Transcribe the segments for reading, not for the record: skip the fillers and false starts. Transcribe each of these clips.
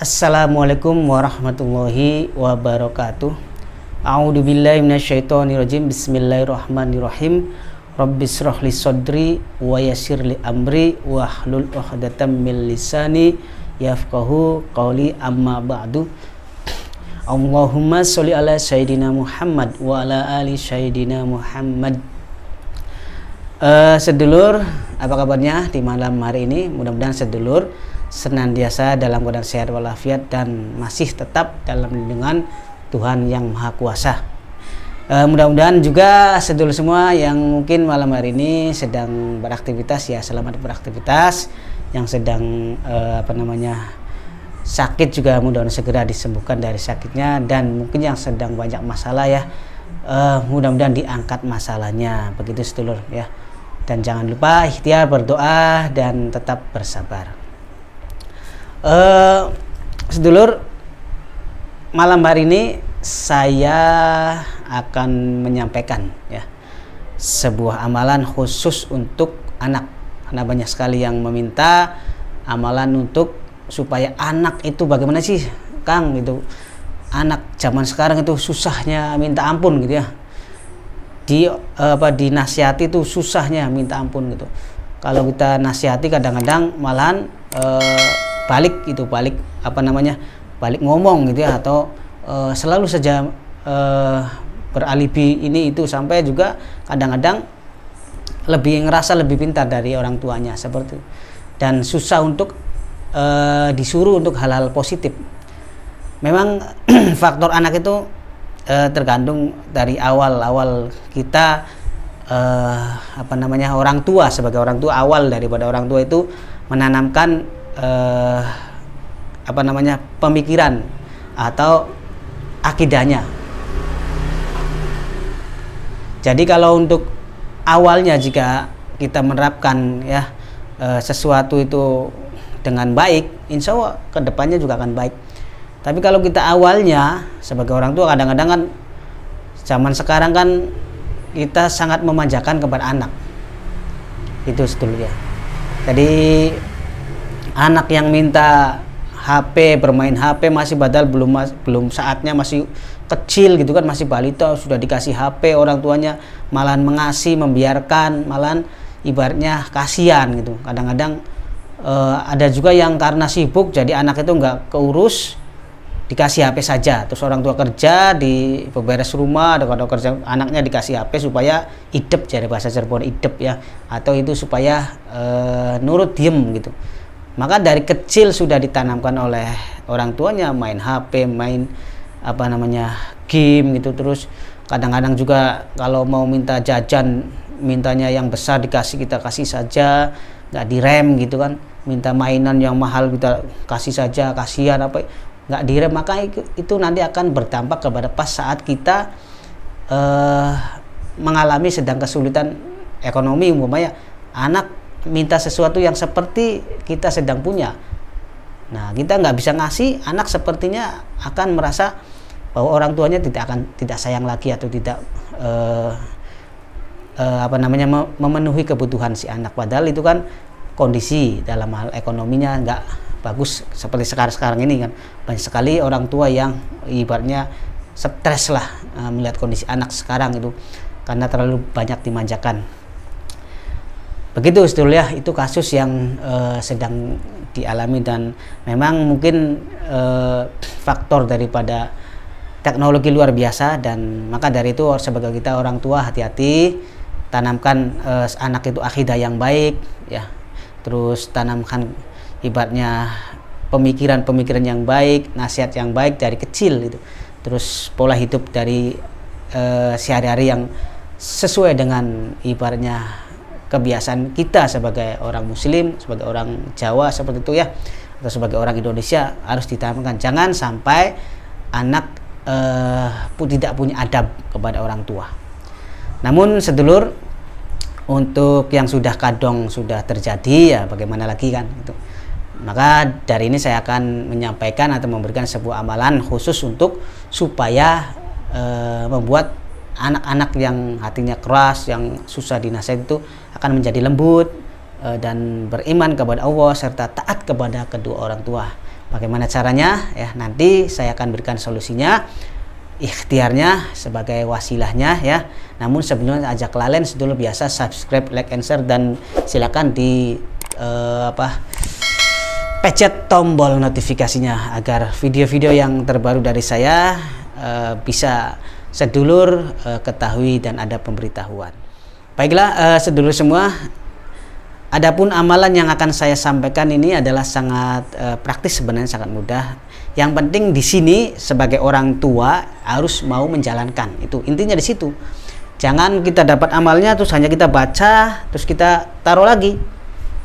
Assalamualaikum warahmatullahi wabarakatuh. A'udzubillahi minasyaitonirrajim. Bismillahirrahmanirrahim. Rabbishrah li sadri wa yassir li amri wahlul 'uqdatam min lisani yafqahu qawli, amma ba'du. Allahumma sholli ala sayyidina Muhammad wa ala ali sayyidina Muhammad. Sedulur, apa kabarnya di malam hari ini? Mudah-mudahan sedulur senantiasa dalam keadaan sehat walafiat dan masih tetap dalam lindungan Tuhan yang Maha Kuasa. Mudah-mudahan juga sedulur semua yang mungkin malam hari ini sedang beraktivitas, ya selamat beraktivitas. Yang sedang sakit juga mudah-mudahan segera disembuhkan dari sakitnya, dan mungkin yang sedang banyak masalah ya mudah-mudahan diangkat masalahnya, begitu sedulur ya. Dan jangan lupa ikhtiar berdoa dan tetap bersabar. Sedulur, malam hari ini saya akan menyampaikan ya sebuah amalan khusus untuk anak. Karena banyak sekali yang meminta amalan untuk supaya anak itu bagaimana sih Kang gitu. Anak zaman sekarang itu susahnya minta ampun gitu ya. Dinasihati itu susahnya minta ampun gitu. Kalau kita nasihati kadang-kadang malahan balik ngomong gitu ya, atau selalu saja beralibi ini itu, sampai juga kadang-kadang ngerasa lebih pintar dari orang tuanya seperti itu. Dan susah untuk disuruh untuk hal-hal positif. Memang faktor anak itu tergantung dari awal kita orang tua. Sebagai orang tua, awal daripada orang tua itu menanamkan pemikiran atau akidahnya. Jadi kalau untuk awalnya jika kita menerapkan ya sesuatu itu dengan baik, insya Allah kedepannya juga akan baik. Tapi kalau kita awalnya sebagai orang tua, kadang-kadang kan zaman sekarang kan kita sangat memanjakan kepada anak. Itu sedulur ya. Jadi anak yang minta HP, bermain HP masih padahal belum saatnya, masih kecil gitu kan, masih balita sudah dikasih HP, orang tuanya malahan mengasih, membiarkan, malahan ibaratnya kasihan gitu. Kadang-kadang ada juga yang karena sibuk jadi anak itu nggak keurus, dikasih HP saja, terus orang tua kerja di beberes rumah, ada kerja, anaknya dikasih HP supaya idep, jadi bahasa Cirebon idep ya, atau itu supaya nurut diem gitu. Maka dari kecil sudah ditanamkan oleh orang tuanya main HP, main game gitu. Terus kadang-kadang juga kalau mau minta jajan, mintanya yang besar kita kasih saja, nggak direm gitu kan. Minta mainan yang mahal kita kasih saja, kasihan nggak direm. Maka itu nanti akan berdampak kepada pas saat kita mengalami sedang kesulitan ekonomi, umpamanya anak minta sesuatu yang seperti kita sedang punya. Nah, kita nggak bisa ngasih, anak sepertinya akan merasa bahwa orang tuanya tidak sayang lagi, atau tidak memenuhi kebutuhan si anak. Padahal itu kan kondisi dalam hal ekonominya nggak bagus seperti sekarang ini kan. Banyak sekali orang tua yang ibaratnya stres lah melihat kondisi anak sekarang itu karena terlalu banyak dimanjakan. Begitu sedulur ya, itu kasus yang sedang dialami, dan memang mungkin faktor daripada teknologi luar biasa. Dan maka dari itu sebagai kita orang tua, hati-hati, tanamkan anak itu akidah yang baik ya, terus tanamkan ibaratnya pemikiran yang baik, nasihat yang baik dari kecil gitu. Terus pola hidup dari sehari-hari yang sesuai dengan ibaratnya kebiasaan kita sebagai orang Muslim, sebagai orang Jawa seperti itu ya, atau sebagai orang Indonesia harus ditanamkan. Jangan sampai anak tidak punya adab kepada orang tua. Namun sedulur, untuk yang sudah kadong sudah terjadi ya bagaimana lagi kan gitu. Maka dari ini saya akan menyampaikan atau memberikan sebuah amalan khusus untuk supaya membuat anak-anak yang hatinya keras, yang susah dinasihati itu akan menjadi lembut dan beriman kepada Allah serta taat kepada kedua orang tua. Bagaimana caranya? Ya, nanti saya akan berikan solusinya, ikhtiarnya sebagai wasilahnya ya. Namun sebelumnya ajak kalian sedulur biasa subscribe, like, and share, dan silakan di pencet tombol notifikasinya agar video-video yang terbaru dari saya bisa sedulur ketahui dan ada pemberitahuan. Baiklah sedulur semua, adapun amalan yang akan saya sampaikan ini adalah sangat praktis, sebenarnya sangat mudah. Yang penting di sini sebagai orang tua harus mau menjalankan. Itu intinya di situ. Jangan kita dapat amalnya terus hanya kita baca terus kita taruh lagi,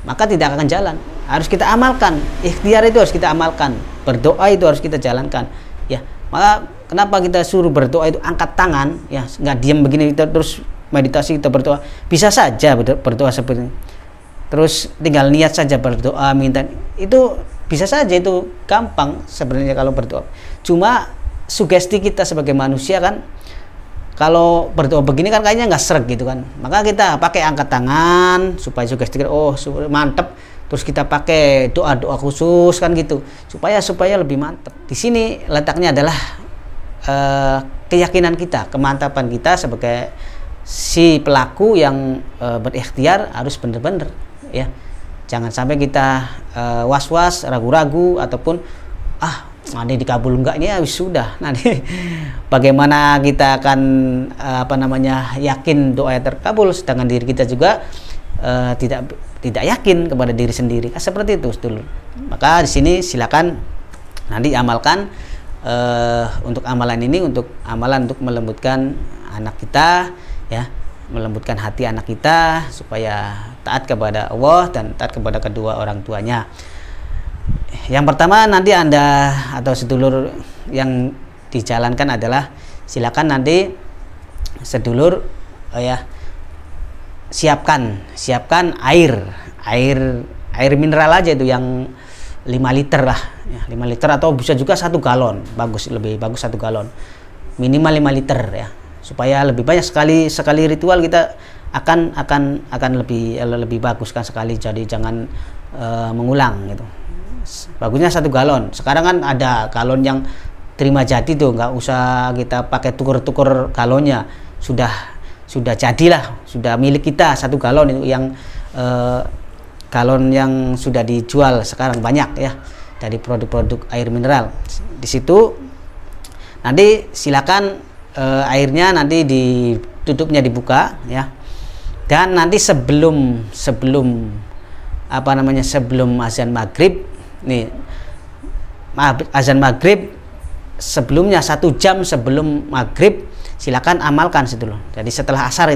maka tidak akan jalan. Harus kita amalkan. Ikhtiar itu harus kita amalkan. Berdoa itu harus kita jalankan. Ya, maka kenapa kita suruh berdoa itu angkat tangan, ya, nggak diam begini kita terus meditasi kita berdoa. Bisa saja berdoa seperti ini. Terus tinggal niat saja berdoa, minta, itu bisa saja, itu gampang sebenarnya kalau berdoa. Cuma sugesti kita sebagai manusia kan, kalau berdoa begini kan kayaknya nggak sreg gitu kan. Maka kita pakai angkat tangan supaya sugesti kita, oh mantep. Terus kita pakai doa-doa khusus kan gitu, supaya lebih mantep. Di sini letaknya adalah keyakinan kita, kemantapan kita sebagai si pelaku yang berikhtiar harus benar-benar. Ya, jangan sampai kita was-was, ragu-ragu, ataupun nanti dikabul enggaknya sudah, nanti bagaimana kita akan yakin doa terkabul sedangkan diri kita juga tidak yakin kepada diri sendiri. Seperti itu dulu. Maka di sini silakan nanti amalkan untuk amalan ini, untuk amalan untuk melembutkan anak kita, ya, melembutkan hati anak kita supaya taat kepada Allah dan taat kepada kedua orang tuanya. Yang pertama nanti Anda atau sedulur yang dijalankan adalah silakan nanti sedulur siapkan air mineral aja itu yang 5 liter lah ya, 5 liter atau bisa juga 1 galon, lebih bagus 1 galon, minimal 5 liter ya, supaya lebih banyak sekali ritual kita akan lebih bagus kan sekali, jadi jangan mengulang gitu. Bagusnya 1 galon. Sekarang kan ada galon yang terima jadi tuh, nggak usah kita pakai tuker galonnya, sudah jadilah, sudah milik kita 1 galon itu, yang galon yang sudah dijual sekarang banyak ya dari produk-produk air mineral. Di situ nanti silakan airnya nanti tutupnya dibuka ya, dan nanti sebelum azan maghrib nih, azan maghrib sebelumnya 1 jam sebelum maghrib silakan amalkan dulu. Jadi setelah asar,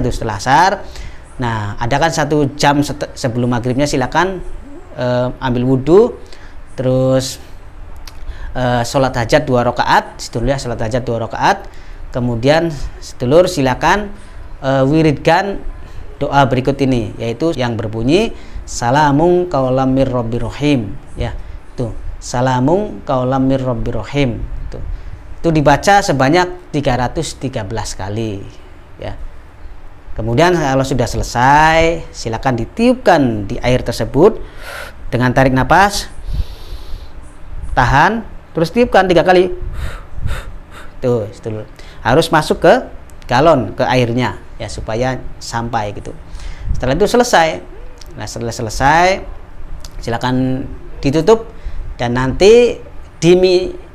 nah adakan 1 jam sebelum maghribnya silakan ambil wudhu, terus sholat hajat 2 rakaat sedulur ya, sholat hajat 2 rakaat. Kemudian sedulur silakan wiridkan doa berikut ini, yaitu yang berbunyi salamun qaulam mir rabbir rahim ya, tuh salamun qaulam mir rabbir rahim, itu dibaca sebanyak 313 kali ya. Kemudian kalau sudah selesai silakan ditiupkan di air tersebut dengan tarik nafas, tahan, terus tiupkan 3 kali. Tuh, harus masuk ke galon, ke airnya ya, supaya sampai gitu. Setelah itu selesai. Nah, setelah selesai silakan ditutup, dan nanti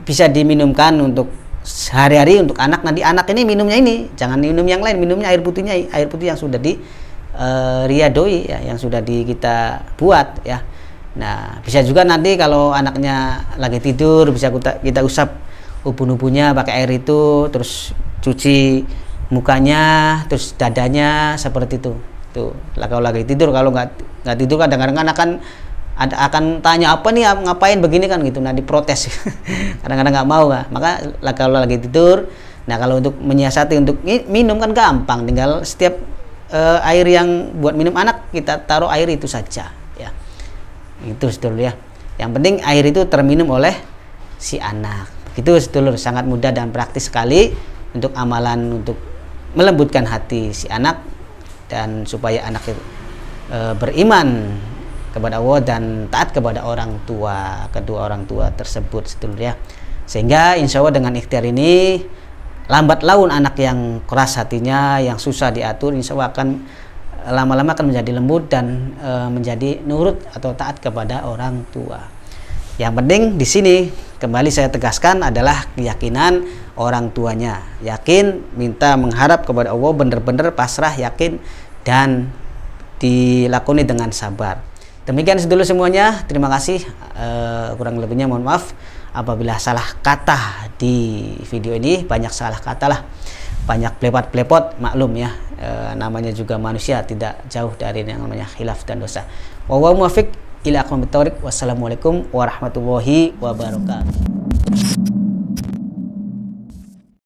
bisa diminumkan untuk sehari-hari untuk anak. Nanti anak ini minumnya ini, jangan minum yang lain, minumnya air putih yang sudah di riadoi ya, yang sudah kita buat ya. Nah, bisa juga nanti kalau anaknya lagi tidur bisa kita usap ubun-ubunnya pakai air itu, terus cuci mukanya, terus dadanya, seperti itu. Tuh, kalau lagi tidur. Kalau nggak tidur kadang-kadang akan tanya apa nih, ngapain begini kan gitu, nah diprotes. Kadang-kadang nggak mau kan. Maka kalau lagi tidur, nah kalau untuk menyiasati untuk minum kan gampang, tinggal setiap air yang buat minum anak kita taruh air itu saja ya. Itu sedulur ya, yang penting air itu terminum oleh si anak. Begitu sedulur, sangat mudah dan praktis sekali untuk amalan untuk melembutkan hati si anak, dan supaya anak itu beriman kepada Allah dan taat kepada orang tua, kedua orang tua tersebut sedulur ya. Sehingga insya Allah dengan ikhtiar ini, lambat laun anak yang keras hatinya, yang susah diatur, insya Allah akan lama-lama akan menjadi lembut dan menjadi nurut atau taat kepada orang tua. Yang penting di sini kembali saya tegaskan adalah keyakinan orang tuanya, yakin, minta, mengharap kepada Allah, benar-benar pasrah, yakin, dan dilakoni dengan sabar. Demikian sedulur semuanya, terima kasih. Kurang lebihnya mohon maaf apabila salah kata di video ini, banyak salah kata lah, banyak plepot-plepot, maklum ya, namanya juga manusia, tidak jauh dari yang namanya khilaf dan dosa. Wallahu muwaffiq ila aqwamit thoriq. Wassalamualaikum warahmatullahi wabarakatuh.